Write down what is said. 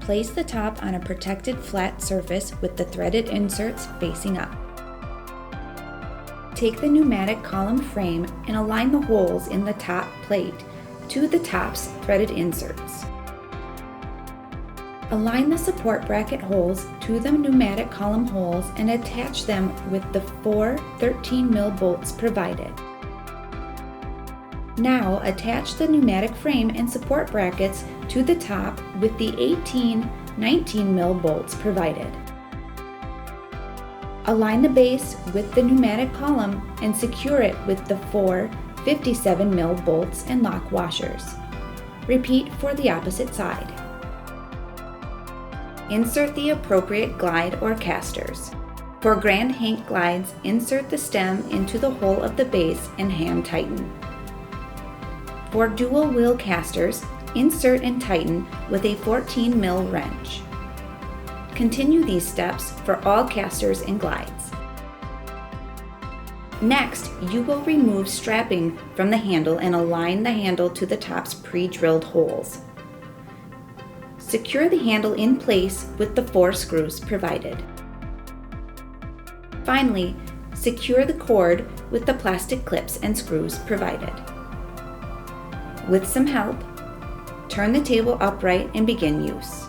Place the top on a protected flat surface with the threaded inserts facing up. Take the pneumatic column frame and align the holes in the top plate to the top's threaded inserts. Align the support bracket holes to the pneumatic column holes and attach them with the 4 13mm bolts provided. Now attach the pneumatic frame and support brackets to the top with the 18 19mm bolts provided. Align the base with the pneumatic column and secure it with the 4 57mm bolts and lock washers. Repeat for the opposite side. Insert the appropriate glide or casters. For Grand Hank glides, insert the stem into the hole of the base and hand tighten. For dual wheel casters, insert and tighten with a 14mm wrench. Continue these steps for all casters and glides. Next, you will remove strapping from the handle and align the handle to the top's pre-drilled holes. Secure the handle in place with the 4 screws provided. Finally, secure the cord with the plastic clips and screws provided. With some help, turn the table upright and begin use.